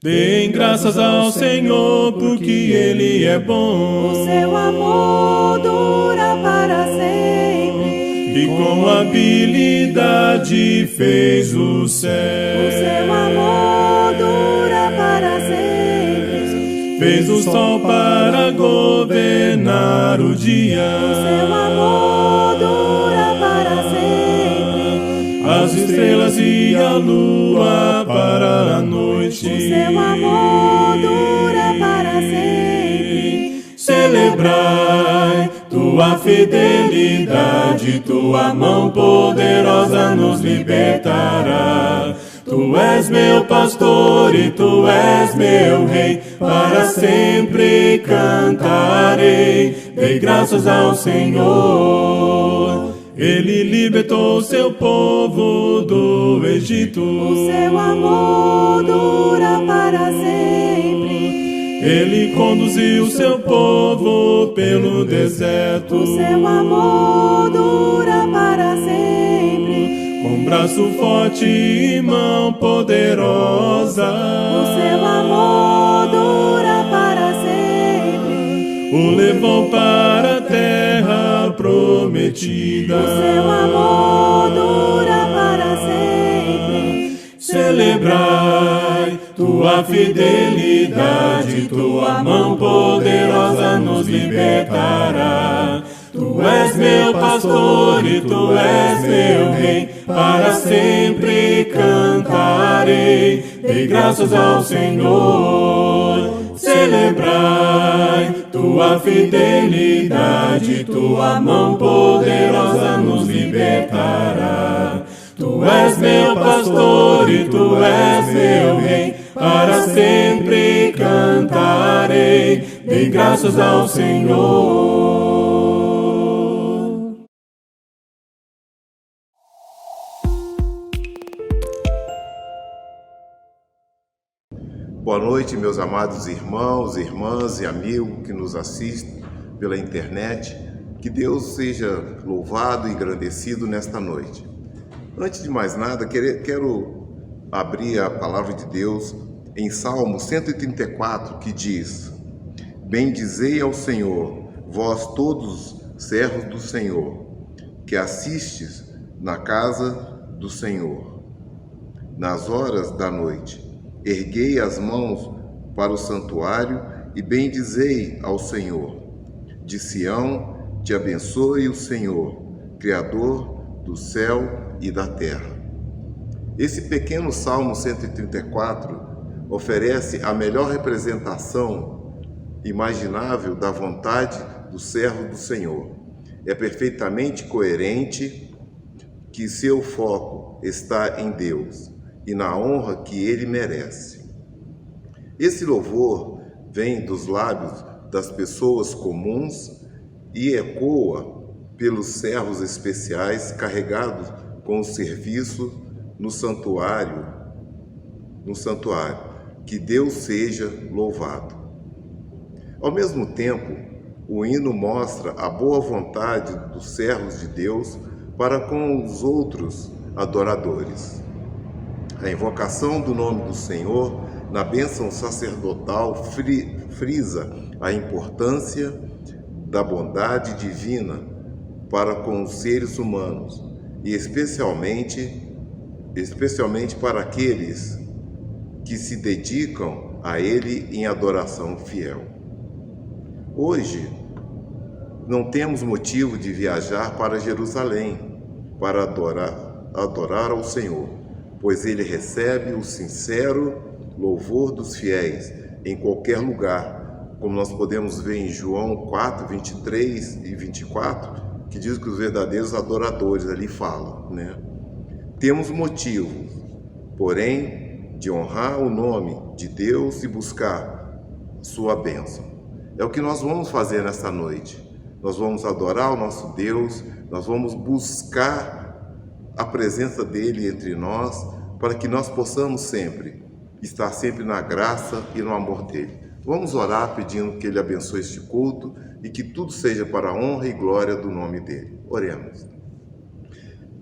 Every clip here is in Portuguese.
Deem graças ao Senhor, porque Ele é bom. O seu amor dura para sempre. E com habilidade fez o céu. O seu amor dura para sempre. Fez o sol para governar o dia. O seu amor dura para sempre. As estrelas e a lua para a noite. O seu amor dura para sempre. Celebrai tua fidelidade, tua mão poderosa nos libertará. Tu és meu pastor e tu és meu rei, para sempre cantarei. Dei graças ao Senhor, Ele libertou seu povo do Egito. O seu amor dura para sempre. Ele conduziu seu povo pelo deserto. O seu amor dura para sempre. Com braço forte e mão poderosa. O seu amor dura para sempre. O levou para a terra prometida. O seu amor dura para sempre. Celebrai tua fidelidade, tua mão poderosa nos libertará. Tu és meu pastor e tu és meu rei, para sempre cantarei. Dei graças ao Senhor. Celebrai tua fidelidade, tua mão poderosa nos libertará. Tu és meu pastor e tu és meu rei, para sempre cantarei. Dei graças ao Senhor. Boa noite, meus amados irmãos, irmãs e amigos que nos assistem pela internet. Que Deus seja louvado e engrandecido nesta noite. Antes de mais nada, quero abrir a palavra de Deus em Salmo 134, que diz: Bendizei ao Senhor, vós todos servos do Senhor, que assistes na casa do Senhor. Nas horas da noite, erguei as mãos para o santuário e bendizei ao Senhor. De Sião te abençoe o Senhor, Criador do céu e da terra. Esse pequeno Salmo 134 oferece a melhor representação imaginável da vontade do servo do Senhor. É perfeitamente coerente que seu foco está em Deus e na honra que Ele merece. Esse louvor vem dos lábios das pessoas comuns e ecoa pelos servos especiais carregados com o serviço no santuário. Que Deus seja louvado. Ao mesmo tempo, o hino mostra a boa vontade dos servos de Deus para com os outros adoradores. A invocação do nome do Senhor na bênção sacerdotal frisa a importância da bondade divina para com os seres humanos e especialmente para aqueles que se dedicam a Ele em adoração fiel. Hoje, não temos motivo de viajar para Jerusalém para adorar ao Senhor, pois Ele recebe o sincero louvor dos fiéis em qualquer lugar, como nós podemos ver em João 4, 23 e 24, que diz que os verdadeiros adoradores ali falam, né? Temos motivo, porém, de honrar o nome de Deus e buscar sua bênção. É o que nós vamos fazer nesta noite. Nós vamos adorar o nosso Deus, nós vamos buscar a presença dele entre nós, para que nós possamos sempre estar sempre na graça e no amor dele. Vamos orar pedindo que ele abençoe este culto e que tudo seja para a honra e glória do nome dele. Oremos.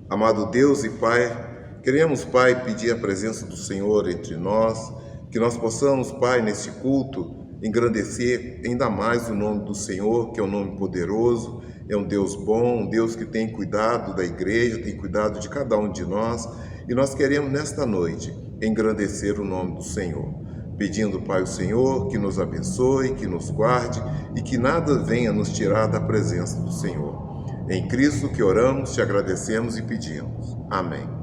Amado Deus e Pai, queremos, Pai, pedir a presença do Senhor entre nós, Que nós possamos, Pai, neste culto, engrandecer ainda mais o nome do Senhor, que é um nome poderoso, é um Deus bom, um Deus que tem cuidado da igreja, tem cuidado de cada um de nós, e nós queremos nesta noite engrandecer o nome do Senhor, pedindo, Pai, o Senhor que nos abençoe, que nos guarde e que nada venha nos tirar da presença do Senhor. Em Cristo que oramos, te agradecemos e pedimos. Amém.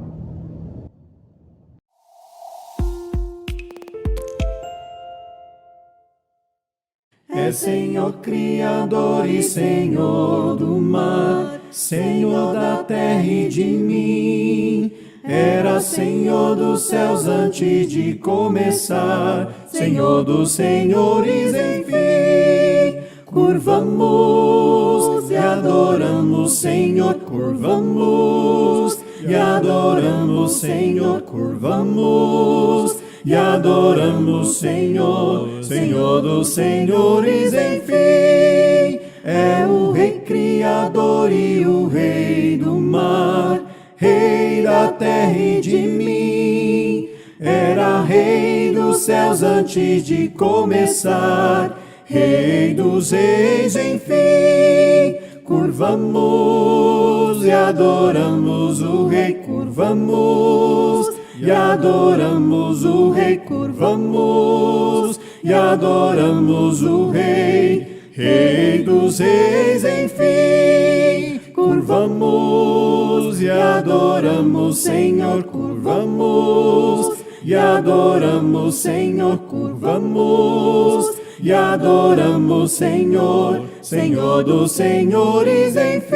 É Senhor Criador e Senhor do mar, Senhor da terra e de mim. Era Senhor dos céus antes de começar, Senhor dos senhores, enfim. Curvamos e adoramos, Senhor, curvamos e adoramos, Senhor, curvamos e adoramos, Senhor, Senhor dos senhores, enfim. É o Rei Criador e o Rei do mar, Rei da terra e de mim. Era Rei dos céus antes de começar, Rei dos reis, enfim. Curvamos e adoramos o Rei, curvamos e adoramos o Rei, curvamos e adoramos o Rei, Rei dos reis, enfim. Curvamos e adoramos, Senhor, curvamos e adoramos, Senhor, curvamos e adoramos, Senhor, Senhor dos senhores, enfim.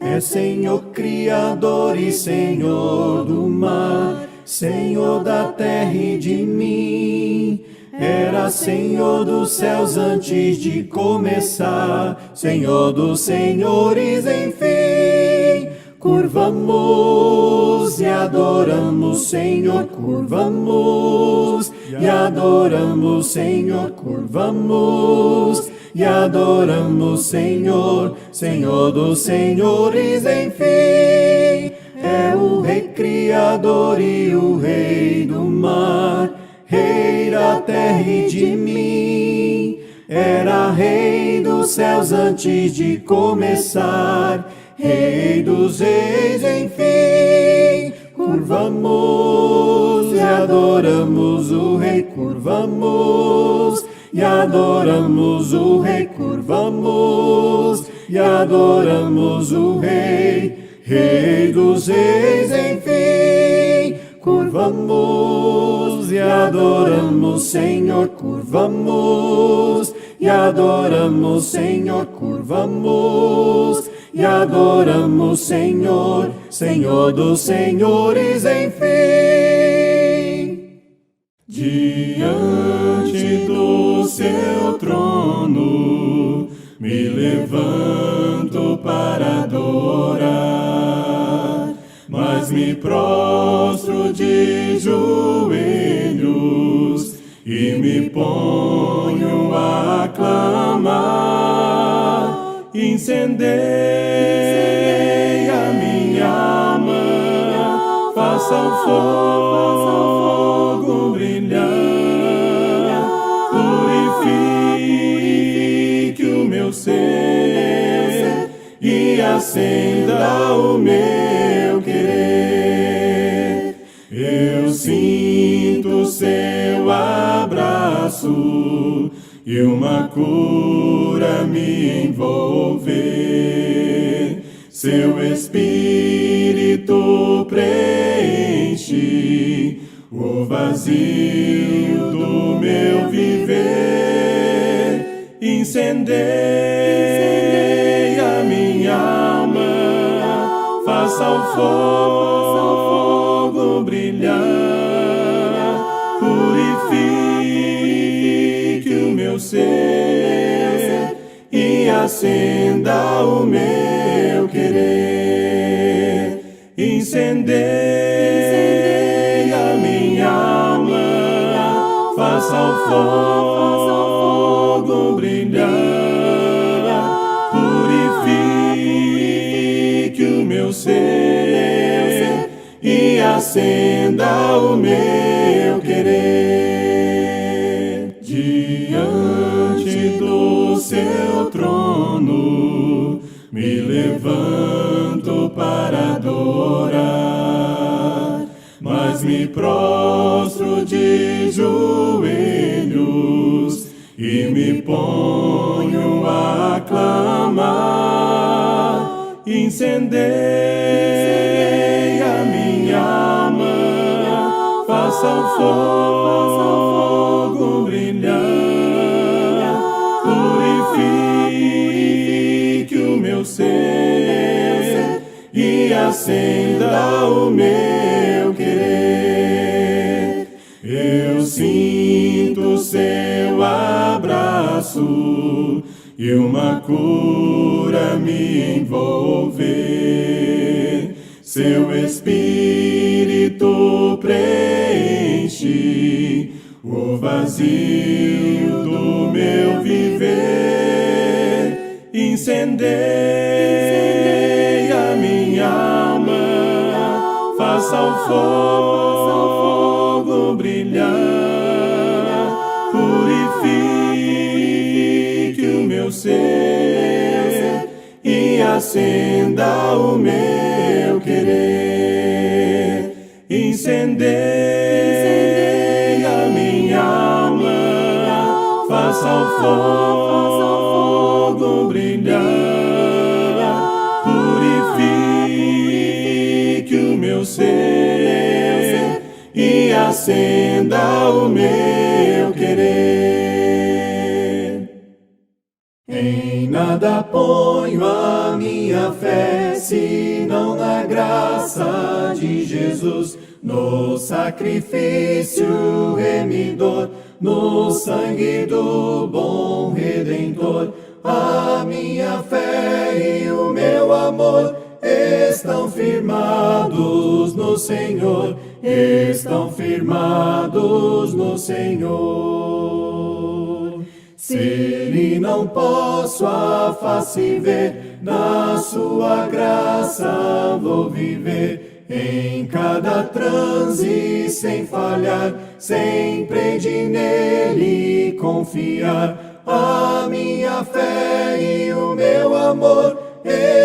É Senhor Criador e Senhor do mar, Senhor da terra e de mim. Era Senhor dos céus antes de começar, Senhor dos senhores, enfim. Curvamos e adoramos, Senhor, curvamos e adoramos, Senhor, curvamos e adoramos, Senhor, Senhor dos senhores, enfim. É o Rei Criador e o Rei do mar, Rei da terra e de mim. Era Rei dos céus antes de começar, Rei dos reis, enfim. Curvamos e adoramos o Rei, curvamos e adoramos o Rei, curvamos e adoramos o Rei, Rei dos reis, enfim. Curvamos e adoramos, Senhor, curvamos e adoramos, Senhor, curvamos e adoramos, Senhor, Senhor dos senhores, enfim. Diante do seu trono me levanto para adorar, mas me prostro de joelhos e me ponho a clamar. Incendeia minha alma, faça o fogo brilhar, purifique o meu ser e acenda o meu querer. Eu sinto seu abraço e uma cura me envolver. Seu Espírito preenche o vazio do meu viver. Incendeia minha alma, faça o fogo brilhar, purifique o meu ser e acenda o meu querer. Incendeia minha alma, faça o fogo brilhar, purifique o meu ser e acenda o meu querer. diante do seu trono me levanto para adorar, mas me prostro de joelhos e me ponho a clamar. Incendeia minha alma, faça o fogo brilhar, purifique o meu ser e acenda o meu querer. Eu sinto seu abraço e uma cura me envolver. Seu Espírito preenche o vazio do meu viver. Incendeia minha alma, faça o fogo brilhar, purifique o meu ser e acenda o meu querer. Incendeia minha alma, faça o fogo brilhar, purifique o meu ser e acenda o meu querer. Em nada ponho a minha fé, senão na graça de Jesus, no sacrifício remidor, no sangue do bom Redentor. A minha fé e o meu amor estão firmados no Senhor, estão firmados no Senhor. Se Ele não posso a face ver, na sua graça vou viver. Em cada transe sem falhar, sempre de nele confiar. A minha fé e o meu amor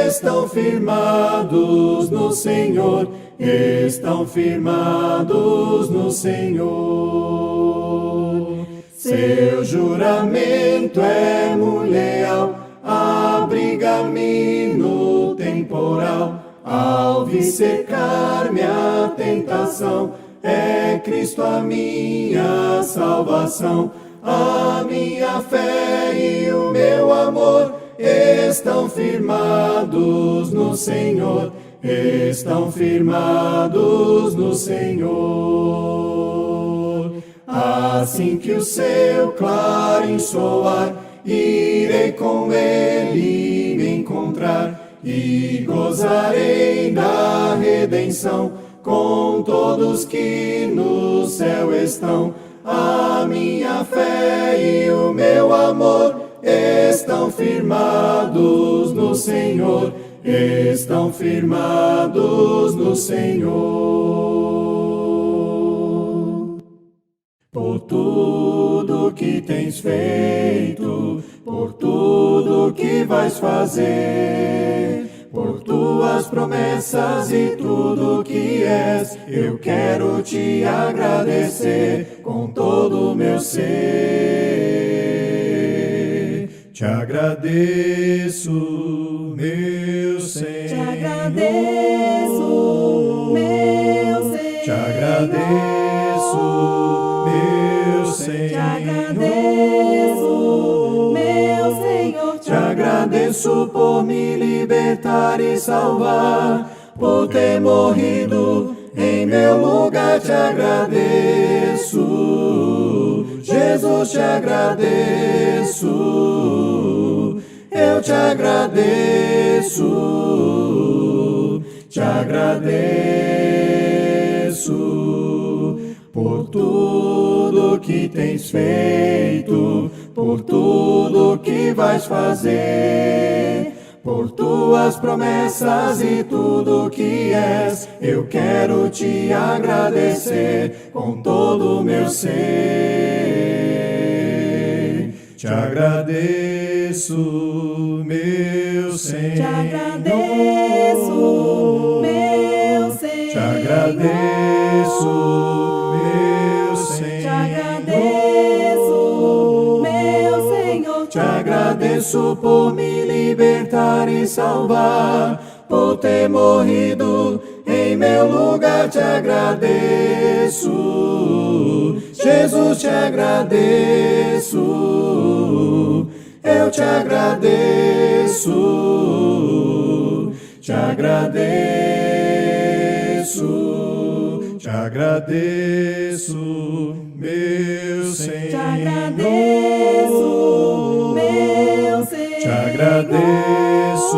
estão firmados no Senhor, estão firmados no Senhor. Seu juramento é muito leal, abriga-me no temporal. Ao vir cercar minha tentação, é Cristo a minha salvação. A minha fé e o meu amor estão firmados no Senhor, estão firmados no Senhor. Assim que o seu clarim soar, irei com ele me encontrar e gozarei da redenção com todos que no céu estão. A minha fé e o meu amor estão firmados no Senhor, estão firmados no Senhor. Por tudo que tens feito, por tudo que vais fazer, por tuas promessas e tudo que és, eu quero te agradecer com todo o meu ser. Te agradeço, meu Senhor. Te agradeço, meu Senhor. Te agradeço, meu Senhor. Te agradeço, meu Senhor. Te agradeço por me libertar e salvar, por ter morrido em meu lugar. Te agradeço, Jesus, te agradeço. Eu te agradeço, te agradeço por tudo que tens feito, por tudo que vais fazer, por tuas promessas e tudo que és. Eu quero te agradecer com todo o meu ser. Te agradeço, meu Senhor. Te agradeço, meu Senhor. Te agradeço, meu Senhor. Te agradeço, meu Senhor. Te agradeço por me libertar e salvar, por ter morrido em meu lugar. Te agradeço, Jesus, te agradeço. Eu te agradeço, te agradeço, te agradeço, meu Senhor. Te agradeço, meu Senhor. Te agradeço,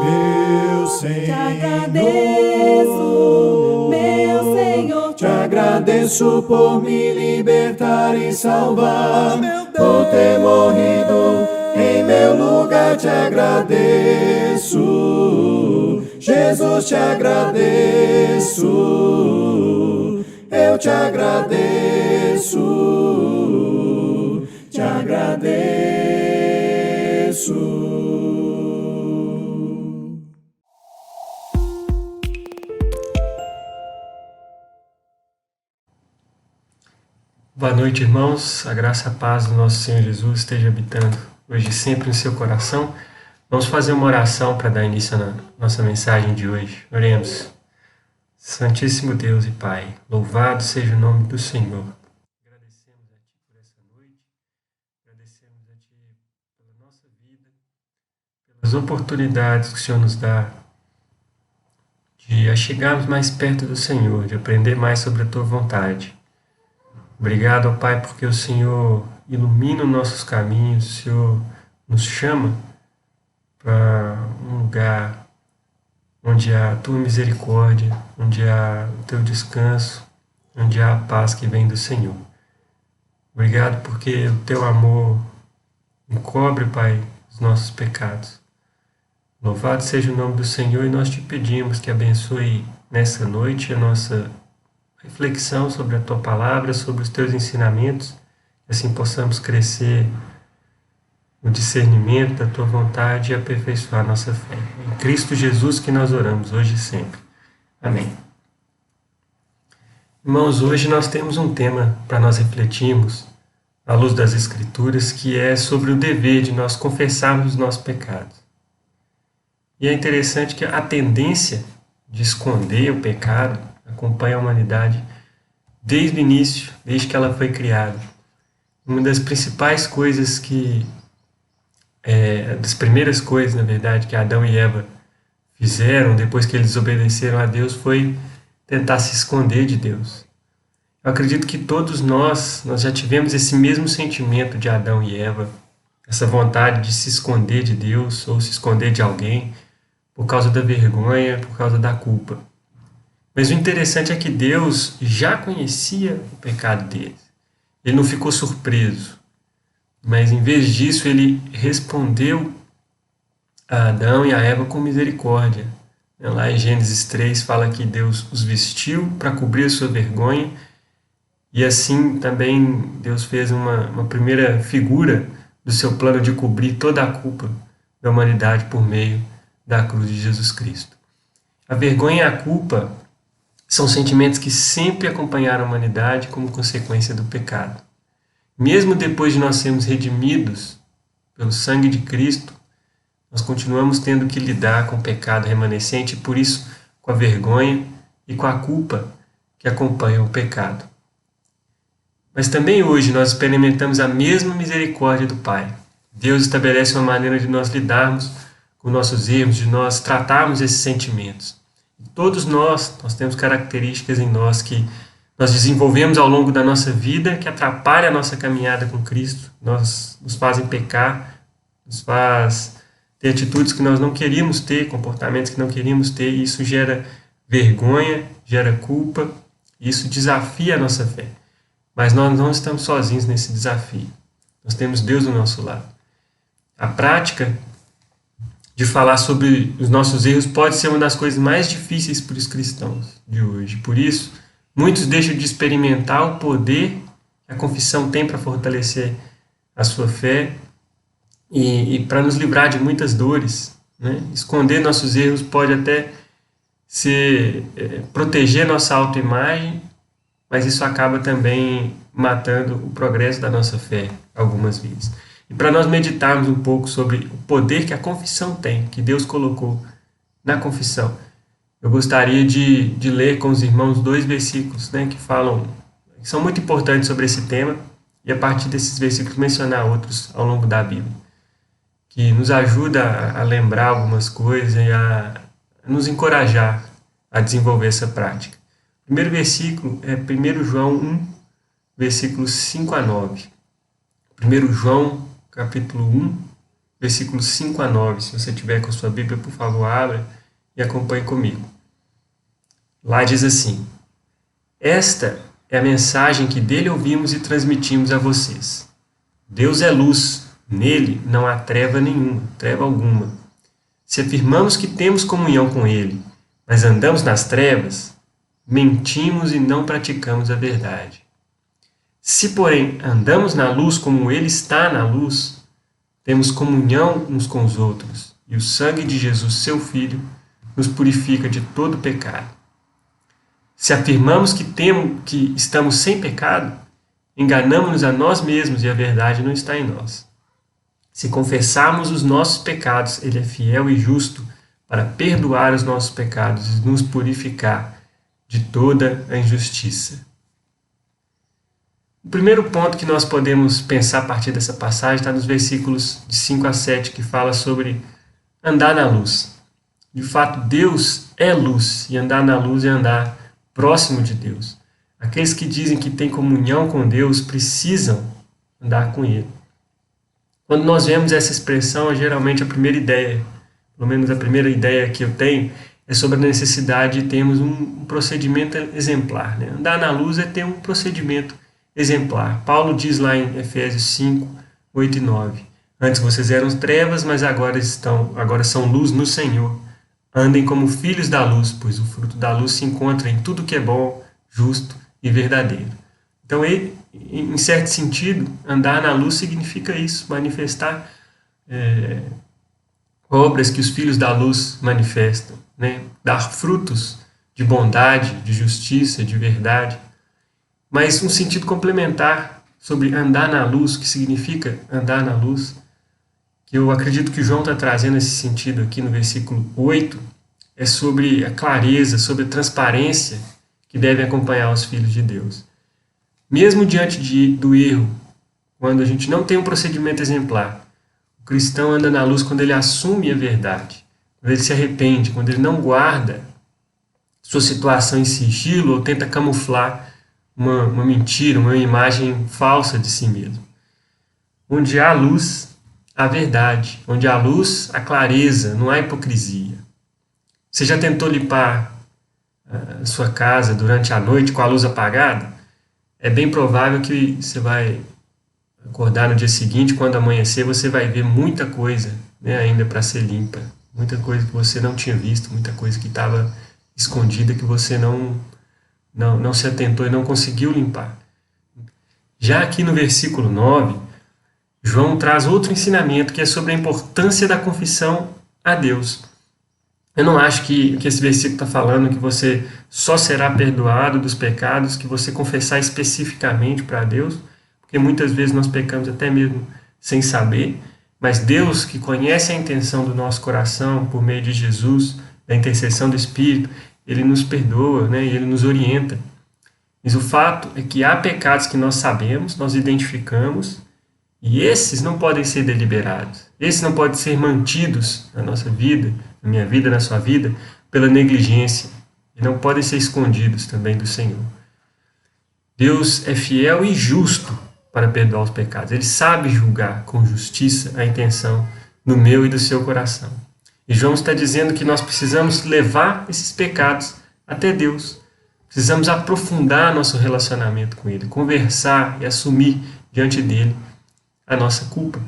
meu Senhor. Te agradeço, meu Senhor. Te agradeço por me libertar e salvar, por ter morrido em meu lugar. Te agradeço, Jesus, te agradeço. Eu te agradeço, te agradeço. Boa noite, irmãos. A graça e a paz do nosso Senhor Jesus esteja habitando hoje e sempre no seu coração. Vamos fazer uma oração para dar início à nossa mensagem de hoje. Oremos. Santíssimo Deus e Pai, louvado seja o nome do Senhor. Agradecemos a Ti por essa noite, agradecemos a Ti pela nossa vida, pelas oportunidades que o Senhor nos dá de chegarmos mais perto do Senhor, de aprender mais sobre a Tua vontade. Obrigado, ó Pai, porque o Senhor ilumina os nossos caminhos, o Senhor nos chama para um lugar onde há a Tua misericórdia, onde há o Teu descanso, onde há a paz que vem do Senhor. Obrigado porque o Teu amor encobre, Pai, os nossos pecados. Louvado seja o nome do Senhor e nós Te pedimos que abençoe nessa noite a nossa reflexão sobre a Tua Palavra, sobre os Teus ensinamentos, que assim possamos crescer no discernimento da Tua vontade e aperfeiçoar a nossa fé. Em Cristo Jesus que nós oramos, hoje e sempre. Amém. Irmãos, hoje nós temos um tema para nós refletirmos, à luz das Escrituras, que é sobre o dever de nós confessarmos os nossos pecados. E é interessante que a tendência de esconder o pecado acompanha a humanidade desde o início, desde que ela foi criada. Uma das principais coisas das primeiras coisas, na verdade, que Adão e Eva fizeram depois que eles obedeceram a Deus foi tentar se esconder de Deus. Eu acredito que todos nós já tivemos esse mesmo sentimento de Adão e Eva, essa vontade de se esconder de Deus ou se esconder de alguém por causa da vergonha, por causa da culpa. Mas o interessante é que Deus já conhecia o pecado deles. Ele não ficou surpreso. Mas em vez disso, ele respondeu a Adão e a Eva com misericórdia. Lá em Gênesis 3 fala que Deus os vestiu para cobrir a sua vergonha. E assim também Deus fez uma primeira figura do seu plano de cobrir toda a culpa da humanidade por meio da cruz de Jesus Cristo. A vergonha e a culpa são sentimentos que sempre acompanharam a humanidade como consequência do pecado. Mesmo depois de nós sermos redimidos pelo sangue de Cristo, nós continuamos tendo que lidar com o pecado remanescente e, por isso, com a vergonha e com a culpa que acompanham o pecado. Mas também hoje nós experimentamos a mesma misericórdia do Pai. Deus estabelece uma maneira de nós lidarmos com nossos erros, de nós tratarmos esses sentimentos. Todos nós temos características em nós que nós desenvolvemos ao longo da nossa vida que atrapalham a nossa caminhada com Cristo, nos fazem pecar, nos faz ter atitudes que nós não queríamos ter, comportamentos que não queríamos ter, e isso gera vergonha, gera culpa, e isso desafia a nossa fé. Mas nós não estamos sozinhos nesse desafio. Nós temos Deus do nosso lado. A prática de falar sobre os nossos erros pode ser uma das coisas mais difíceis para os cristãos de hoje. Por isso, muitos deixam de experimentar o poder que a confissão tem para fortalecer a sua fé e para nos livrar de muitas dores, né? Esconder nossos erros pode até proteger nossa autoimagem, mas isso acaba também matando o progresso da nossa fé algumas vezes. E para nós meditarmos um pouco sobre o poder que a confissão tem, que Deus colocou na confissão, eu gostaria de ler com os irmãos 2 versículos, né, que são muito importantes sobre esse tema, e a partir desses versículos mencionar outros ao longo da Bíblia, que nos ajuda a lembrar algumas coisas e a nos encorajar a desenvolver essa prática. O primeiro versículo é 1 João 1, versículos 5 a 9. 1 João, capítulo 1, versículos 5 a 9. Se você tiver com a sua Bíblia, por favor, abra e acompanhe comigo. Lá diz assim: esta é a mensagem que dele ouvimos e transmitimos a vocês. Deus é luz, nele não há treva nenhuma, treva alguma. Se afirmamos que temos comunhão com ele, mas andamos nas trevas, mentimos e não praticamos a verdade. Se, porém, andamos na luz como ele está na luz, temos comunhão uns com os outros, e o sangue de Jesus, seu Filho, nos purifica de todo pecado. Se afirmamos que estamos sem pecado, enganamos-nos a nós mesmos e a verdade não está em nós. Se confessarmos os nossos pecados, ele é fiel e justo para perdoar os nossos pecados e nos purificar de toda a injustiça. O primeiro ponto que nós podemos pensar a partir dessa passagem está nos versículos de 5 a 7, que fala sobre andar na luz. De fato, Deus é luz, e andar na luz é andar próximo de Deus. Aqueles que dizem que têm comunhão com Deus precisam andar com Ele. Quando nós vemos essa expressão, geralmente a primeira ideia, pelo menos a primeira ideia que eu tenho, é sobre a necessidade de termos um procedimento exemplar, né? Andar na luz é ter um procedimento exemplar. Paulo diz lá em Efésios 5, 8 e 9: antes vocês eram trevas, mas agora são luz no Senhor. Andem como filhos da luz, pois o fruto da luz se encontra em tudo que é bom, justo e verdadeiro. Então, em certo sentido, andar na luz significa isso, manifestar obras que os filhos da luz manifestam, né? Dar frutos de bondade, de justiça, de verdade. Mas um sentido complementar sobre andar na luz, que significa andar na luz, que eu acredito que João está trazendo esse sentido aqui no versículo 8, é sobre a clareza, sobre a transparência que devem acompanhar os filhos de Deus. Mesmo diante do erro, quando a gente não tem um procedimento exemplar, o cristão anda na luz quando ele assume a verdade, quando ele se arrepende, quando ele não guarda sua situação em sigilo ou tenta camuflar uma mentira, uma imagem falsa de si mesmo. Onde há luz, há verdade. Onde há luz, há clareza, não há hipocrisia. Você já tentou limpar a sua casa durante a noite com a luz apagada? É bem provável que você vai acordar no dia seguinte, quando amanhecer, você vai ver muita coisa, né, ainda para ser limpa. Muita coisa que você não tinha visto, muita coisa que estava escondida, que você não se atentou e não conseguiu limpar. Já aqui no versículo 9, João traz outro ensinamento, que é sobre a importância da confissão a Deus. Eu não acho que esse versículo está falando que você só será perdoado dos pecados que você confessar especificamente para Deus, porque muitas vezes nós pecamos até mesmo sem saber, mas Deus, que conhece a intenção do nosso coração por meio de Jesus, da intercessão do Espírito, Ele nos perdoa, né, e Ele nos orienta. Mas o fato é que há pecados que nós sabemos, nós identificamos, e esses não podem ser deliberados. Esses não podem ser mantidos na nossa vida, na minha vida, na sua vida, pela negligência. E não podem ser escondidos também do Senhor. Deus é fiel e justo para perdoar os pecados. Ele sabe julgar com justiça a intenção do meu e do seu coração. E João está dizendo que nós precisamos levar esses pecados até Deus. Precisamos aprofundar nosso relacionamento com Ele, conversar e assumir diante dEle a nossa culpa.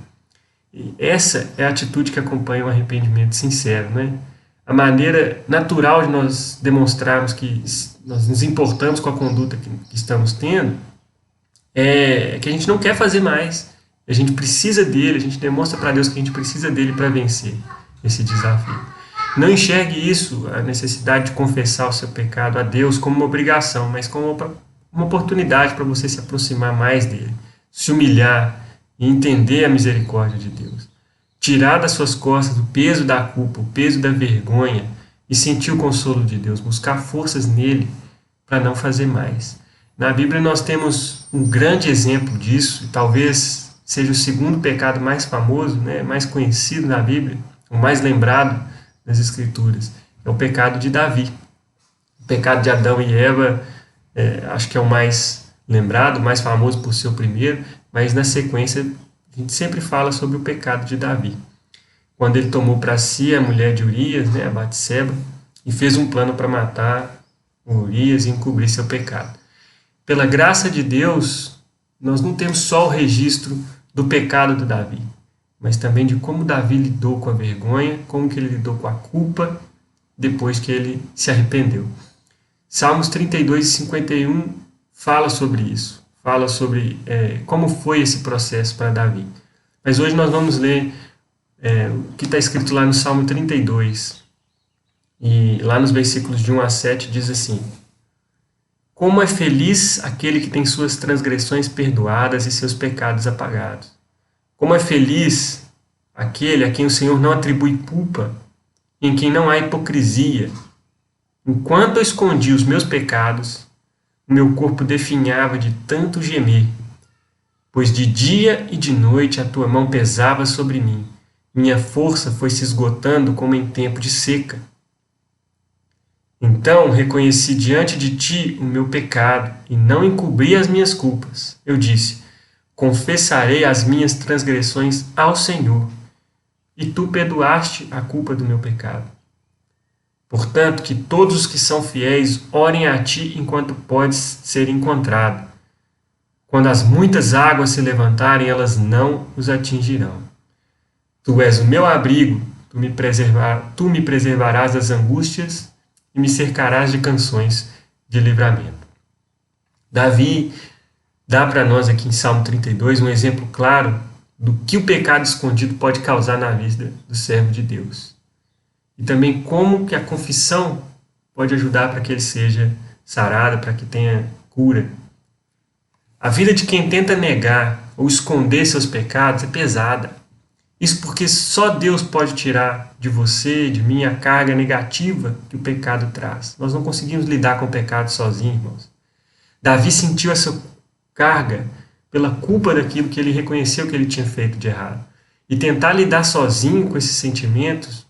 E essa é a atitude que acompanha o arrependimento sincero, né? A maneira natural de nós demonstrarmos que nós nos importamos com a conduta que estamos tendo é que a gente não quer fazer mais. A gente precisa dele, a gente demonstra para Deus que a gente precisa dele para vencer esse desafio. Não enxergue isso, a necessidade de confessar o seu pecado a Deus como uma obrigação, mas como uma oportunidade para você se aproximar mais dele, se humilhar e entender a misericórdia de Deus. Tirar das suas costas o peso da culpa, o peso da vergonha e sentir o consolo de Deus, buscar forças nele para não fazer mais. Na Bíblia nós temos um grande exemplo disso, e talvez seja o segundo pecado mais famoso, né, mais conhecido na Bíblia, o mais lembrado nas Escrituras, é o pecado de Davi. O pecado de Adão e Eva, acho que é o mais lembrado, mais famoso por ser o primeiro, mas na sequência a gente sempre fala sobre o pecado de Davi. Quando ele tomou para si a mulher de Urias, né, a Batseba, e fez um plano para matar Urias e encobrir seu pecado. Pela graça de Deus, nós não temos só o registro do pecado de Davi, mas também de como Davi lidou com a vergonha, como que ele lidou com a culpa depois que ele se arrependeu. Salmos 32 e 51 fala sobre isso, fala sobre como foi esse processo para Davi. Mas hoje nós vamos ler o que está escrito lá no Salmo 32, e lá nos versículos de 1 a 7 diz assim: Como é feliz aquele que tem suas transgressões perdoadas e seus pecados apagados. Como é feliz aquele a quem o Senhor não atribui culpa, em quem não há hipocrisia. Enquanto eu escondi os meus pecados, o meu corpo definhava de tanto gemer, pois de dia e de noite a tua mão pesava sobre mim. Minha força foi se esgotando como em tempo de seca. Então reconheci diante de ti o meu pecado e não encobri as minhas culpas. Eu disse: confessarei as minhas transgressões ao Senhor, e tu perdoaste a culpa do meu pecado. Portanto, que todos os que são fiéis orem a ti enquanto podes ser encontrado. Quando as muitas águas se levantarem, elas não os atingirão. Tu és o meu abrigo, tu me preservarás das angústias e me cercarás de canções de livramento. Davi dá para nós aqui em Salmo 32 um exemplo claro do que o pecado escondido pode causar na vida do servo de Deus. E também como que a confissão pode ajudar para que ele seja sarado, para que tenha cura. A vida de quem tenta negar ou esconder seus pecados é pesada. Isso porque só Deus pode tirar de você, de mim, a carga negativa que o pecado traz. Nós não conseguimos lidar com o pecado sozinhos, irmãos. Davi sentiu essa carga pela culpa daquilo que ele reconheceu que ele tinha feito de errado. E tentar lidar sozinho com esses sentimentos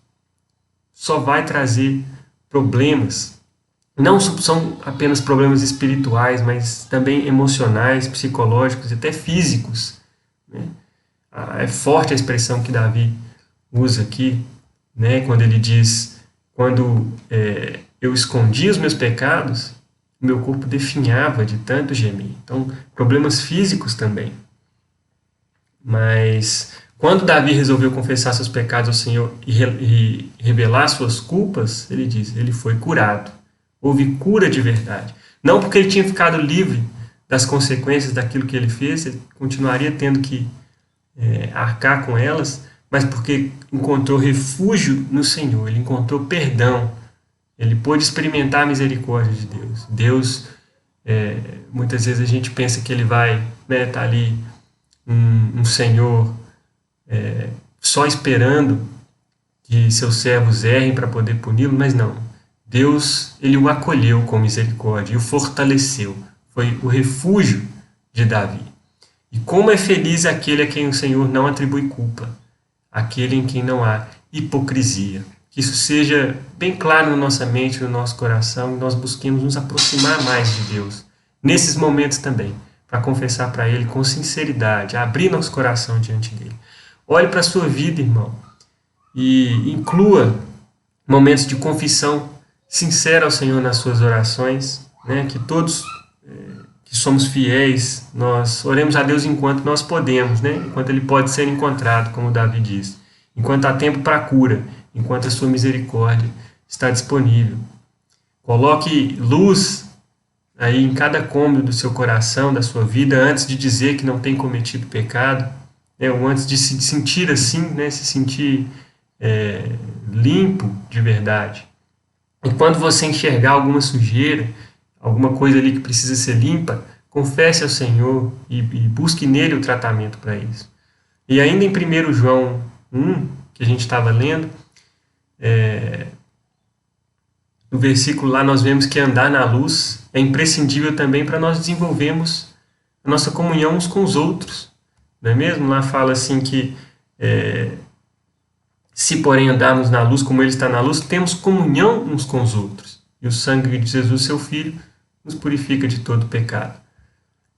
só vai trazer problemas. Não são apenas problemas espirituais, mas também emocionais, psicológicos e até físicos, né? É forte a expressão que Davi usa aqui, né? Quando ele diz: quando eu escondi os meus pecados, o meu corpo definhava de tanto gemer. Então, problemas físicos também. Mas quando Davi resolveu confessar seus pecados ao Senhor e revelar suas culpas, ele diz: ele foi curado. Houve cura de verdade. Não porque ele tinha ficado livre das consequências daquilo que ele fez, ele continuaria tendo que arcar com elas, mas porque encontrou refúgio no Senhor, ele encontrou perdão, ele pôde experimentar a misericórdia de Deus. Deus, muitas vezes a gente pensa que ele vai estar ali, um Senhor só esperando que seus servos errem para poder puni-lo, mas não. Deus, ele o acolheu com misericórdia e o fortaleceu. Foi o refúgio de Davi. E como é feliz aquele a quem o Senhor não atribui culpa, aquele em quem não há hipocrisia. Que isso seja bem claro na nossa mente, no nosso coração, e nós busquemos nos aproximar mais de Deus, nesses momentos também, para confessar para Ele com sinceridade, abrir nosso coração diante dEle. Olhe para a sua vida, irmão, e inclua momentos de confissão sincera ao Senhor nas suas orações, né? Que todos que somos fiéis, nós oremos a Deus enquanto nós podemos, né? Enquanto Ele pode ser encontrado, como Davi diz. Enquanto há tempo para a cura, enquanto a sua misericórdia está disponível. Coloque luz aí em cada cômodo do seu coração, da sua vida, antes de dizer que não tem cometido pecado. né, ou antes de se sentir assim, né, se sentir limpo de verdade. E quando você enxergar alguma sujeira, alguma coisa ali que precisa ser limpa, confesse ao Senhor e busque nele o tratamento para isso. E ainda em 1 João 1, que a gente estava lendo, no versículo lá nós vemos que andar na luz é imprescindível também para nós desenvolvermos a nossa comunhão uns com os outros. Não é mesmo? Lá fala assim que se porém andarmos na luz como ele está na luz, temos comunhão uns com os outros. E o sangue de Jesus, seu Filho, nos purifica de todo pecado.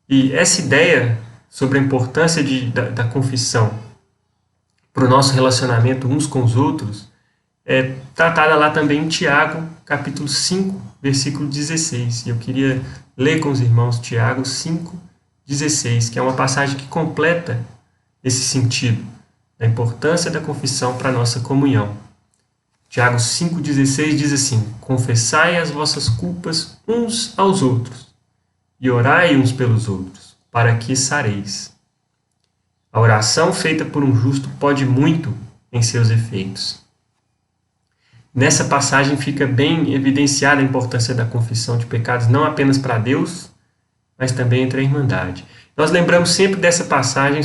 E essa ideia sobre a importância da confissão para o nosso relacionamento uns com os outros é tratada lá também em Tiago, capítulo 5, versículo 16. E eu queria ler com os irmãos Tiago 5, 16, que é uma passagem que completa esse sentido, da importância da confissão para a nossa comunhão. Tiago 5,16 diz assim: confessai as vossas culpas uns aos outros, e orai uns pelos outros, para que sareis. A oração feita por um justo pode muito em seus efeitos. Nessa passagem fica bem evidenciada a importância da confissão de pecados, não apenas para Deus, mas também entre a Irmandade. Nós lembramos sempre dessa passagem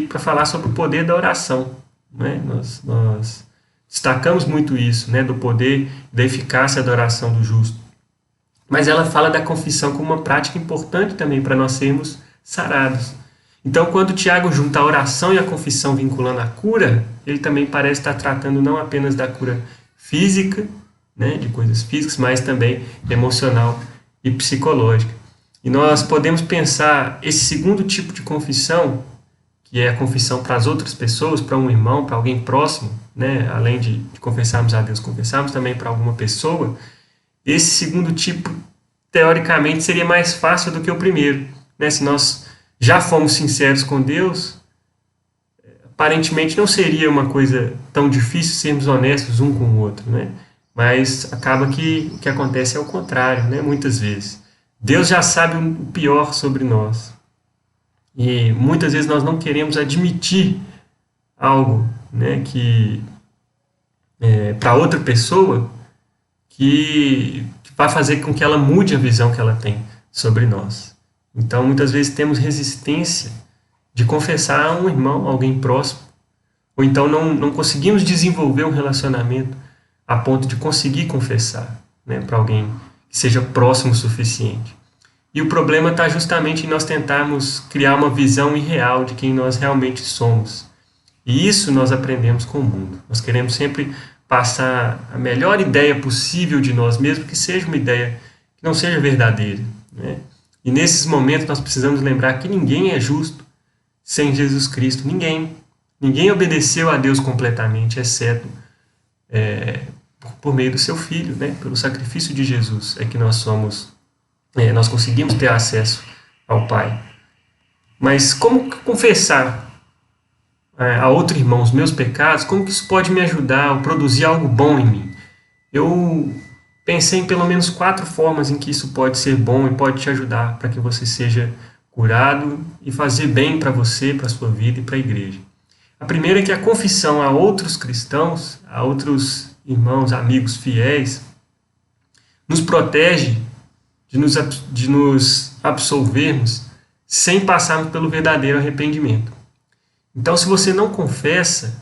para falar sobre o poder da oração, né? Nós destacamos muito isso, né? Do poder, da eficácia da oração do justo. Mas ela fala da confissão como uma prática importante também para nós sermos sarados. Então, quando Tiago junta a oração e a confissão vinculando a cura, ele também parece estar tratando não apenas da cura física, né, de coisas físicas, mas também emocional e psicológica. E nós podemos pensar esse segundo tipo de confissão, que é a confissão para as outras pessoas, para um irmão, para alguém próximo, né, além de confessarmos a Deus, confessarmos também para alguma pessoa. Esse segundo tipo, teoricamente, seria mais fácil do que o primeiro, né? Se nós já fomos sinceros com Deus, aparentemente não seria uma coisa tão difícil sermos honestos um com o outro, né? Mas acaba que o que acontece é o contrário, né? Muitas vezes. Deus já sabe o pior sobre nós. E muitas vezes nós não queremos admitir algo, né, para outra pessoa que vai fazer com que ela mude a visão que ela tem sobre nós. Então, muitas vezes temos resistência de confessar a um irmão, alguém próximo, ou então não conseguimos desenvolver um relacionamento a ponto de conseguir confessar, né, para alguém que seja próximo o suficiente. E o problema está justamente em nós tentarmos criar uma visão irreal de quem nós realmente somos. E isso nós aprendemos com o mundo. Nós queremos sempre passar a melhor ideia possível de nós mesmos, que seja uma ideia que não seja verdadeira, né? E nesses momentos nós precisamos lembrar que ninguém é justo sem Jesus Cristo. Ninguém obedeceu a Deus completamente, exceto por meio do seu Filho, né? Pelo sacrifício de Jesus é que nós conseguimos ter acesso ao Pai. Mas como confessar a outro irmão os meus pecados? Como que isso pode me ajudar a produzir algo bom em mim? Eu pensei em pelo menos 4 formas em que isso pode ser bom e pode te ajudar para que você seja curado e fazer bem para você, para a sua vida e para a igreja. A primeira é que a confissão a outros cristãos, a outros irmãos, amigos fiéis, nos protege de nos absolvermos sem passarmos pelo verdadeiro arrependimento. Então, se você não confessa,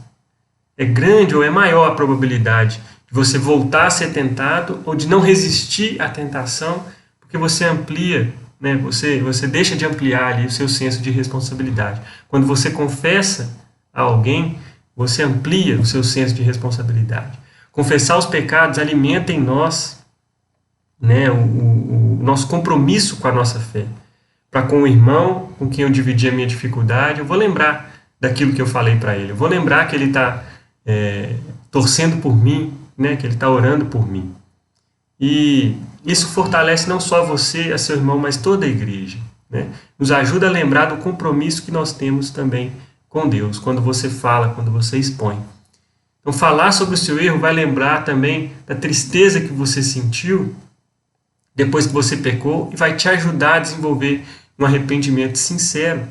é grande ou é maior a probabilidade de você voltar a ser tentado ou de não resistir à tentação, porque você amplia, né, você deixa de ampliar ali o seu senso de responsabilidade. Quando você confessa a alguém, você amplia o seu senso de responsabilidade. Confessar os pecados alimenta em nós, né, o nosso compromisso com a nossa fé. Para com o irmão com quem eu dividi a minha dificuldade, eu vou lembrar daquilo que eu falei para ele. Eu vou lembrar que ele está torcendo por mim, né, que ele está orando por mim. E isso fortalece não só você, a seu irmão, mas toda a igreja, né? Nos ajuda a lembrar do compromisso que nós temos também com Deus, quando você fala, quando você expõe. Então, falar sobre o seu erro vai lembrar também da tristeza que você sentiu depois que você pecou e vai te ajudar a desenvolver um arrependimento sincero.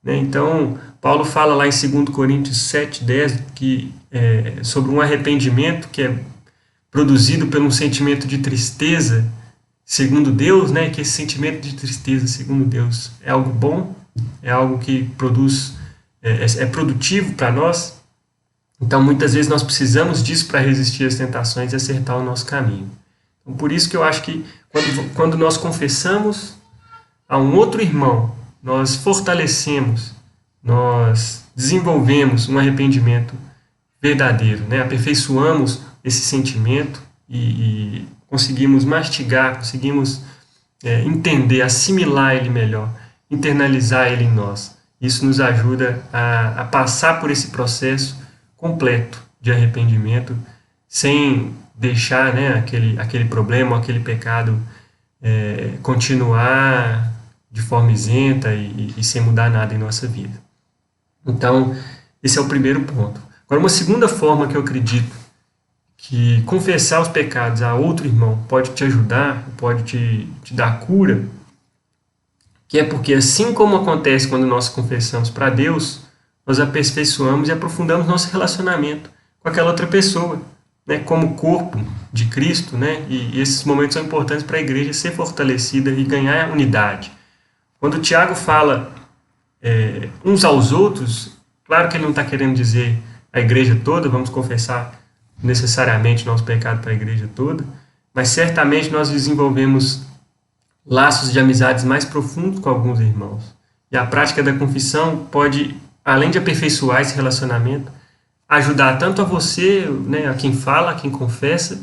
né? Então, Paulo fala lá em 2 Coríntios 7:10 sobre um arrependimento que é produzido por um sentimento de tristeza segundo Deus, né? Que esse sentimento de tristeza segundo Deus é algo bom, é algo que produz, é produtivo para nós. Então, muitas vezes nós precisamos disso para resistir às tentações e acertar o nosso caminho. Então, por isso que eu acho que quando nós confessamos a um outro irmão, nós fortalecemos, nós desenvolvemos um arrependimento verdadeiro, né? Aperfeiçoamos esse sentimento e conseguimos mastigar, conseguimos entender, assimilar ele melhor, internalizar ele em nós. Isso nos ajuda a passar por esse processo completo de arrependimento, sem deixar, né, aquele problema, aquele pecado continuar de forma isenta e sem mudar nada em nossa vida. Então, esse é o primeiro ponto. Agora, uma segunda forma que eu acredito que confessar os pecados a outro irmão pode te ajudar, pode te dar cura, que é porque assim como acontece quando nós confessamos para Deus, nós aperfeiçoamos e aprofundamos nosso relacionamento com aquela outra pessoa, né, como corpo de Cristo, né, e esses momentos são importantes para a igreja ser fortalecida e ganhar unidade. Quando o Tiago fala uns aos outros, claro que ele não está querendo dizer a igreja toda, vamos confessar necessariamente nosso pecado para a igreja toda, mas certamente nós desenvolvemos laços de amizades mais profundos com alguns irmãos. E a prática da confissão pode, além de aperfeiçoar esse relacionamento, ajudar tanto a você, né, a quem fala, a quem confessa,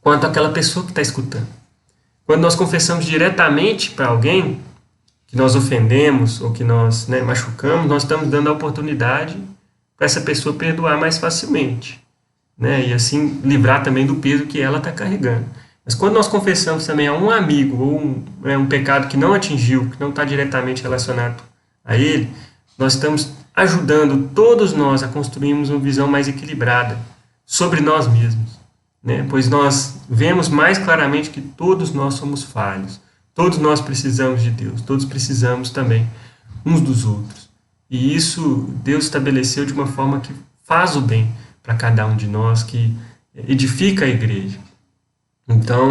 quanto àquela pessoa que está escutando. Quando nós confessamos diretamente para alguém que nós ofendemos ou que nós, né, machucamos, nós estamos dando a oportunidade para essa pessoa perdoar mais facilmente, né, e assim livrar também do peso que ela está carregando. Mas quando nós confessamos também a um amigo ou um pecado que não atingiu, que não está diretamente relacionado a ele, nós estamos ajudando todos nós a construirmos uma visão mais equilibrada sobre nós mesmos, né? Pois nós vemos mais claramente que todos nós somos falhos, todos nós precisamos de Deus, todos precisamos também uns dos outros. E isso Deus estabeleceu de uma forma que faz o bem para cada um de nós, que edifica a igreja. Então,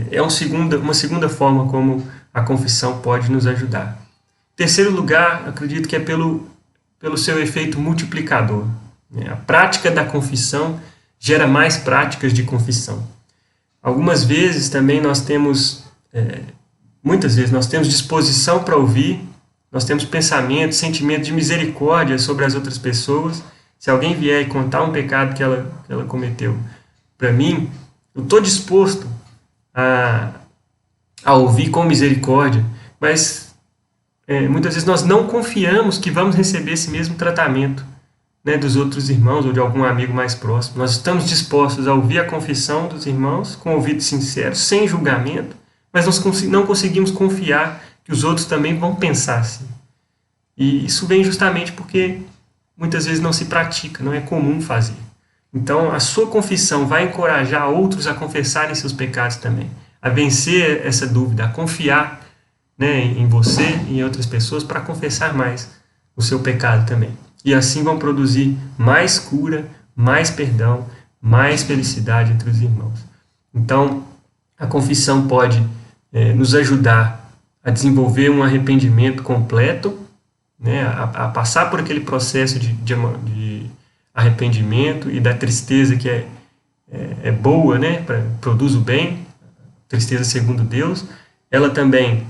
é uma segunda forma como a confissão pode nos ajudar. Em terceiro lugar, acredito que é pelo seu efeito multiplicador. A prática da confissão gera mais práticas de confissão. Algumas vezes também muitas vezes nós temos disposição para ouvir, nós temos pensamento, sentimento de misericórdia sobre as outras pessoas. Se alguém vier e contar um pecado que ela cometeu para mim, eu estou disposto a ouvir com misericórdia, mas muitas vezes nós não confiamos que vamos receber esse mesmo tratamento, né, dos outros irmãos ou de algum amigo mais próximo. Nós estamos dispostos a ouvir a confissão dos irmãos com ouvido sincero, sem julgamento, mas nós não conseguimos confiar que os outros também vão pensar assim. E isso vem justamente porque muitas vezes não se pratica, não é comum fazer. Então, a sua confissão vai encorajar outros a confessarem seus pecados também, a vencer essa dúvida, a confiar, né, em você e em outras pessoas para confessar mais o seu pecado também. E assim vão produzir mais cura, mais perdão, mais felicidade entre os irmãos. Então, a confissão pode nos ajudar a desenvolver um arrependimento completo, né, a passar por aquele processo de arrependimento e da tristeza que é boa, né, produz o bem, tristeza segundo Deus. Ela também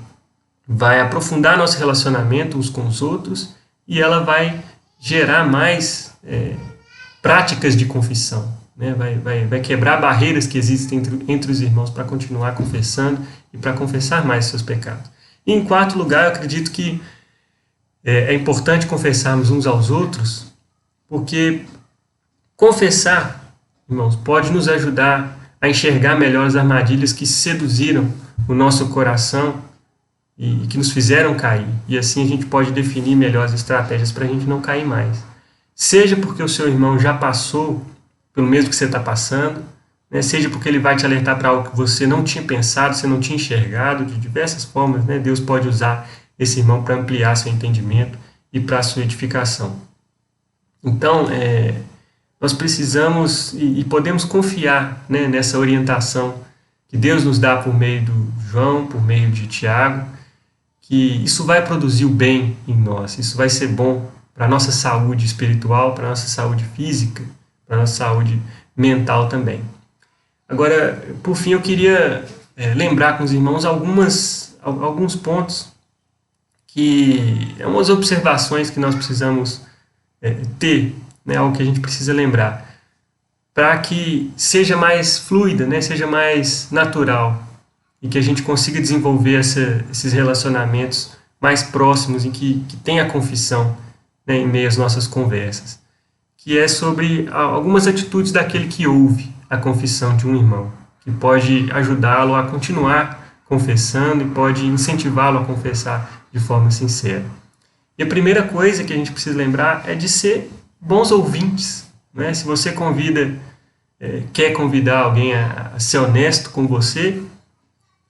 vai aprofundar nosso relacionamento uns com os outros e ela vai gerar mais práticas de confissão, né? Vai quebrar barreiras que existem entre os irmãos para continuar confessando e para confessar mais seus pecados. E em quarto lugar, eu acredito que é importante confessarmos uns aos outros, porque confessar, irmãos, pode nos ajudar a enxergar melhor as armadilhas que seduziram o nosso coração e que nos fizeram cair. E assim a gente pode definir melhor as estratégias para a gente não cair mais. Seja porque o seu irmão já passou pelo mesmo que você está passando, né? Seja porque ele vai te alertar para algo que você não tinha pensado, você não tinha enxergado, de diversas formas, né? Deus pode usar esse irmão para ampliar seu entendimento e para a sua edificação. Então, nós precisamos e podemos confiar, né, nessa orientação que Deus nos dá por meio do João, por meio de Tiago, que isso vai produzir o bem em nós, isso vai ser bom para a nossa saúde espiritual, para a nossa saúde física, para a nossa saúde mental também. Agora, por fim, eu queria lembrar com os irmãos alguns pontos que é umas observações que nós precisamos ter, né, algo que a gente precisa lembrar, para que seja mais fluida, né, seja mais natural e que a gente consiga desenvolver esses relacionamentos mais próximos em que tenha confissão, né, em meio às nossas conversas, que é sobre algumas atitudes daquele que ouve a confissão de um irmão, que pode ajudá-lo a continuar confessando e pode incentivá-lo a confessar de forma sincera. E a primeira coisa que a gente precisa lembrar é de ser bons ouvintes, né? Se você quer convidar alguém a ser honesto com você,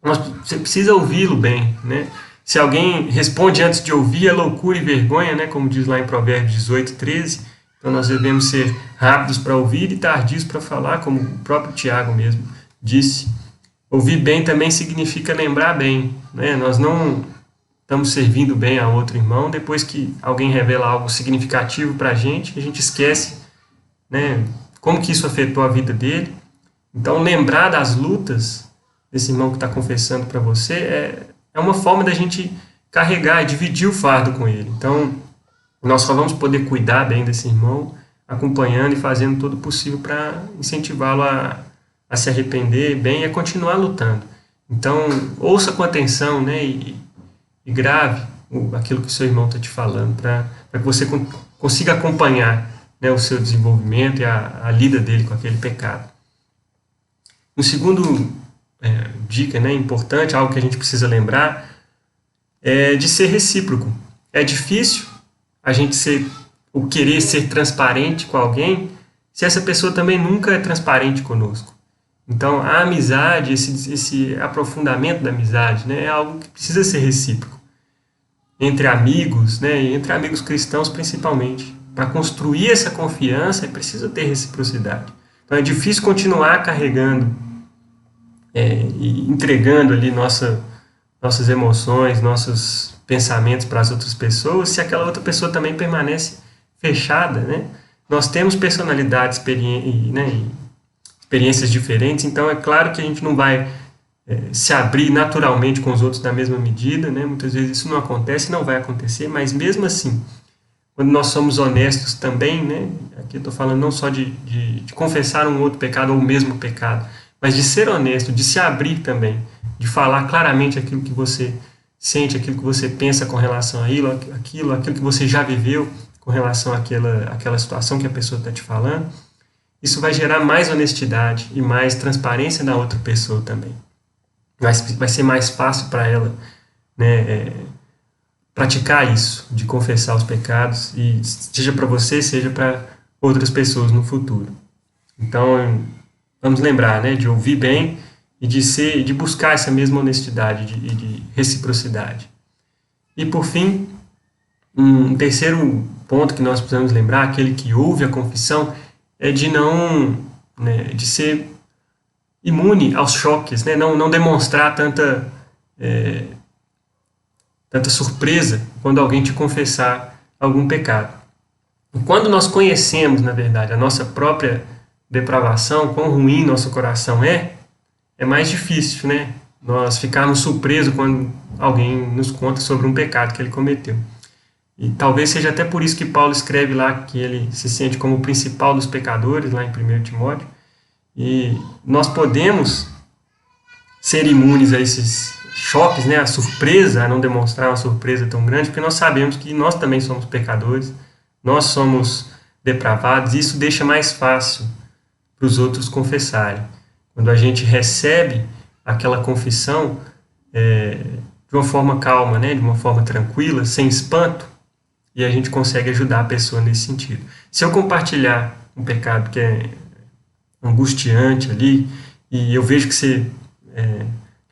você precisa ouvi-lo bem, né? Se alguém responde antes de ouvir, é loucura e vergonha, né? Como diz lá em Provérbios 18:13. Então nós devemos ser rápidos para ouvir e tardios para falar, como o próprio Tiago mesmo disse. Ouvir bem também significa lembrar bem, né? Nós não estamos servindo bem a outro irmão depois que alguém revela algo significativo para a gente esquece, né, como que isso afetou a vida dele. Então, lembrar das lutas desse irmão que está confessando para você é uma forma da gente carregar e dividir o fardo com ele. Então, nós só vamos poder cuidar bem desse irmão acompanhando e fazendo todo o possível para incentivá-lo a se arrepender bem e a continuar lutando. Então, ouça com atenção, né, e grave aquilo que o seu irmão está te falando, para que você consiga acompanhar, né, o seu desenvolvimento e a lida dele com aquele pecado. Um segundo dica, né, importante, algo que a gente precisa lembrar, é de ser recíproco. É difícil a gente querer ser transparente com alguém se essa pessoa também nunca é transparente conosco. Então, a amizade, esse aprofundamento da amizade, né, é algo que precisa ser recíproco. Entre amigos, né, entre amigos cristãos principalmente. Para construir essa confiança, é preciso ter reciprocidade. Então, é difícil continuar carregando e entregando ali nossas emoções, nossos pensamentos para as outras pessoas, se aquela outra pessoa também permanece fechada, né? Nós temos personalidades, experiências diferentes, então é claro que a gente não vai se abrir naturalmente com os outros na mesma medida, né? Muitas vezes isso não acontece, não vai acontecer, mas mesmo assim, quando nós somos honestos também, né? Aqui eu estou falando não só de confessar um outro pecado ou o mesmo pecado, mas de ser honesto, de se abrir também, de falar claramente aquilo que você sente, aquilo que você pensa com relação a aquilo que você já viveu com relação àquela situação que a pessoa está te falando. Isso vai gerar mais honestidade e mais transparência na outra pessoa também. Vai ser mais fácil para ela, né, praticar isso, de confessar os pecados, e seja para você, seja para outras pessoas no futuro. Então, vamos lembrar, né, de ouvir bem e de buscar essa mesma honestidade e de reciprocidade. E, por fim, um terceiro ponto que nós precisamos lembrar, aquele que ouve a confissão, é de de ser imune aos choques, né? Não demonstrar tanta surpresa quando alguém te confessar algum pecado. E quando nós conhecemos, na verdade, a nossa própria depravação, quão ruim nosso coração é mais difícil, né? Nós ficarmos surpresos quando alguém nos conta sobre um pecado que ele cometeu. E talvez seja até por isso que Paulo escreve lá que ele se sente como o principal dos pecadores, lá em 1 Timóteo. E nós podemos ser imunes a esses choques, né, a surpresa, a não demonstrar uma surpresa tão grande, porque nós sabemos que nós também somos pecadores, nós somos depravados, e isso deixa mais fácil para os outros confessarem. Quando a gente recebe aquela confissão de uma forma calma, né, de uma forma tranquila, sem espanto, e a gente consegue ajudar a pessoa nesse sentido. Se eu compartilhar um pecado que é angustiante ali, e eu vejo que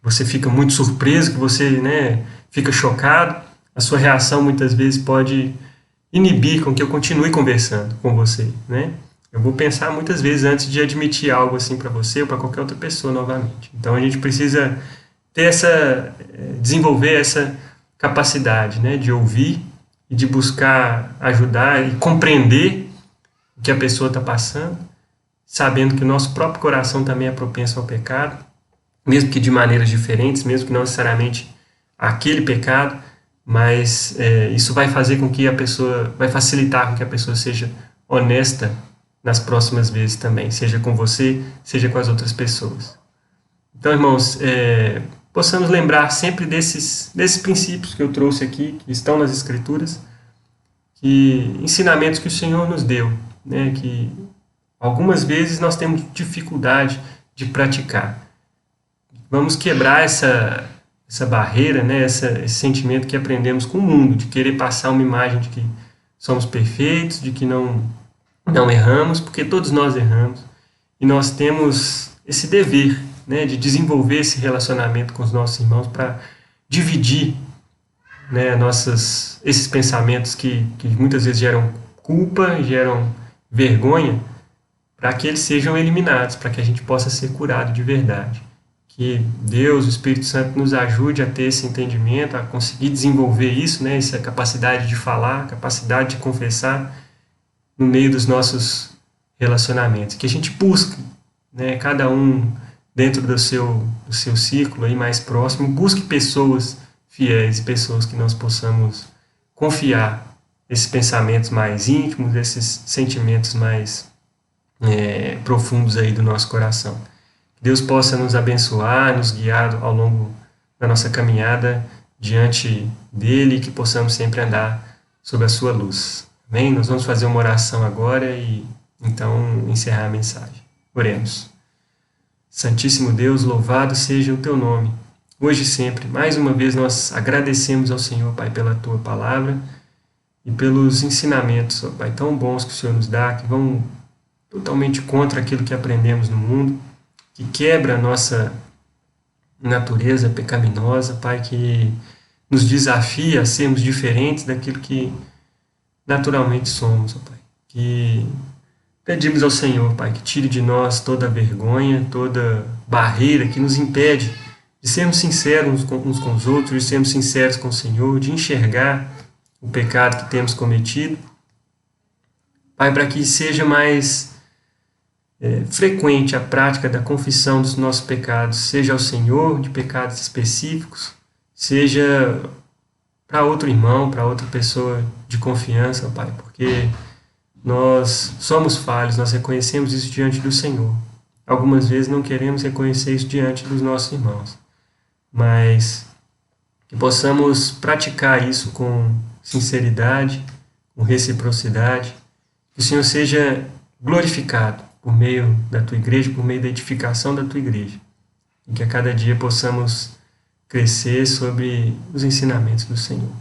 você fica muito surpreso, que você, né, fica chocado, a sua reação muitas vezes pode inibir com que eu continue conversando com você, né? Eu vou pensar muitas vezes antes de admitir algo assim para você ou para qualquer outra pessoa novamente. Então a gente precisa ter desenvolver essa capacidade, né, de ouvir e de buscar ajudar e compreender o que a pessoa está passando, sabendo que o nosso próprio coração também é propenso ao pecado, mesmo que de maneiras diferentes, mesmo que não necessariamente aquele pecado, mas isso vai fazer com que vai facilitar com que a pessoa seja honesta nas próximas vezes também, seja com você, seja com as outras pessoas. Então, irmãos, possamos lembrar sempre desses princípios que eu trouxe aqui, que estão nas Escrituras, que ensinamentos que o Senhor nos deu, né, que algumas vezes nós temos dificuldade de praticar. Vamos quebrar essa barreira, né, esse sentimento que aprendemos com o mundo, de querer passar uma imagem de que somos perfeitos, de que não erramos, porque todos nós erramos. E nós temos esse dever, né, de desenvolver esse relacionamento com os nossos irmãos para dividir, né, esses pensamentos que muitas vezes geram culpa, geram vergonha, para que eles sejam eliminados, para que a gente possa ser curado de verdade. Que Deus, o Espírito Santo, nos ajude a ter esse entendimento, a conseguir desenvolver isso, né, essa capacidade de falar, capacidade de confessar no meio dos nossos relacionamentos. Que a gente busque, né, cada um dentro do seu círculo aí mais próximo, busque pessoas fiéis, pessoas que nós possamos confiar esses pensamentos mais íntimos, esses sentimentos mais profundos aí do nosso coração. Que Deus possa nos abençoar, nos guiar ao longo da nossa caminhada diante dele, e que possamos sempre andar sob a sua luz. Amém? Nós vamos fazer uma oração agora e então encerrar a mensagem. Oremos. Santíssimo Deus, louvado seja o teu nome, hoje e sempre. Mais uma vez nós agradecemos ao Senhor, Pai, pela tua palavra e pelos ensinamentos, ó Pai, tão bons que o Senhor nos dá, que vão totalmente contra aquilo que aprendemos no mundo, que quebra a nossa natureza pecaminosa, Pai, que nos desafia a sermos diferentes daquilo que naturalmente somos, ó Pai. Que pedimos ao Senhor, Pai, que tire de nós toda a vergonha, toda barreira que nos impede de sermos sinceros uns com os outros, de sermos sinceros com o Senhor, de enxergar o pecado que temos cometido. Pai, para que seja mais frequente a prática da confissão dos nossos pecados, seja ao Senhor, de pecados específicos, seja para outro irmão, para outra pessoa de confiança, Pai, porque nós somos falhos, nós reconhecemos isso diante do Senhor. Algumas vezes não queremos reconhecer isso diante dos nossos irmãos, mas que possamos praticar isso com sinceridade, com reciprocidade, que o Senhor seja glorificado por meio da Tua Igreja, por meio da edificação da Tua Igreja, e que a cada dia possamos crescer sobre os ensinamentos do Senhor.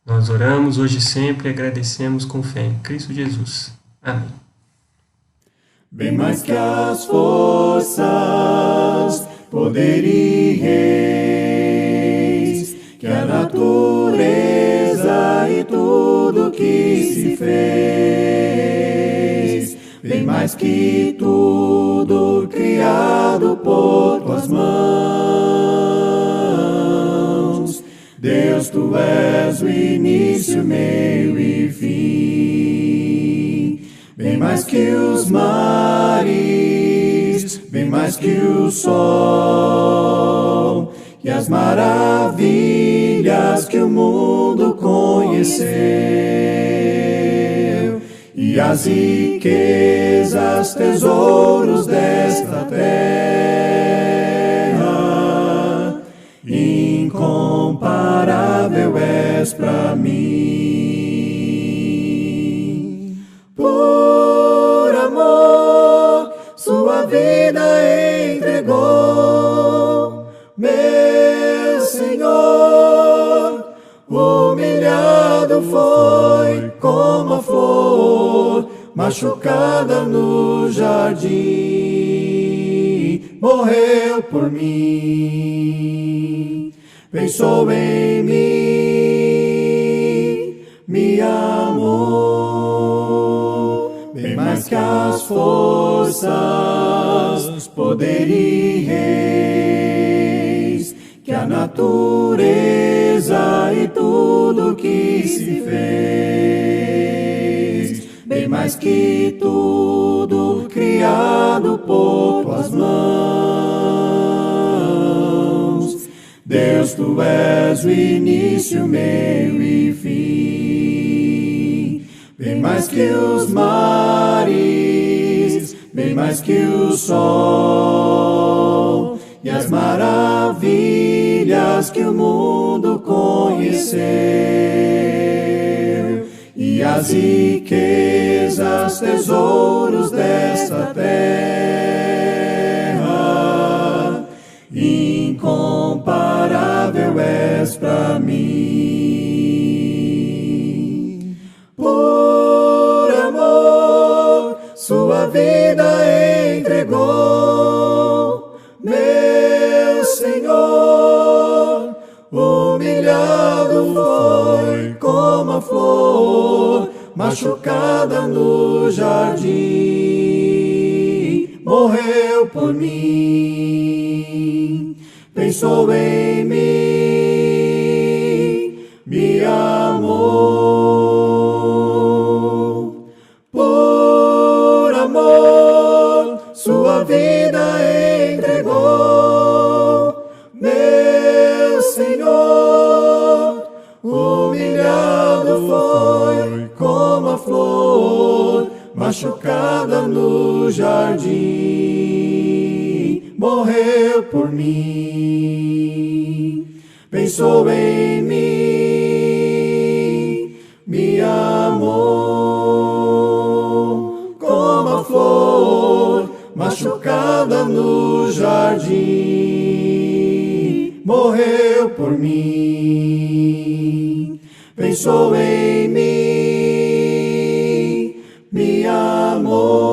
Nós oramos hoje e sempre e agradecemos com fé em Cristo Jesus. Amém. Bem mais que as forças, poder e reis, que a natureza e tudo que se fez, bem mais que tudo criado por tuas mãos. Deus, tu és o início, meio e fim. Bem mais que os mares, bem mais que o sol, e as maravilhas que o mundo conheceu, e as riquezas, tesouros desta terra, incomparável és para mim. Por amor, sua vida entregou, meu Senhor. Humilhado foi como a flor machucada no jardim, morreu por mim, pensou em mim. me amou, bem mais que as forças, poder e reis, que a natureza e tudo que se fez, bem mais que tudo criado por tuas mãos. Deus, tu és o início, meio e fim, bem mais que os mares, bem mais que o sol e as maravilhas que o mundo conheceu, e as riquezas, tesouros desta terra. Incomparável és para mim. Por amor, sua vida entregou, meu Senhor. Humilhado foi como a flor, machucada no jardim, morreu por mim. Pensou em mim, me amou. Por amor, sua vida entregou, meu Senhor. Humilhado foi como a flor, machucada no jardim, morreu por mim. Pensou em mim, me amou, como a flor, machucada no jardim, morreu por mim. Pensou em mim, me amou.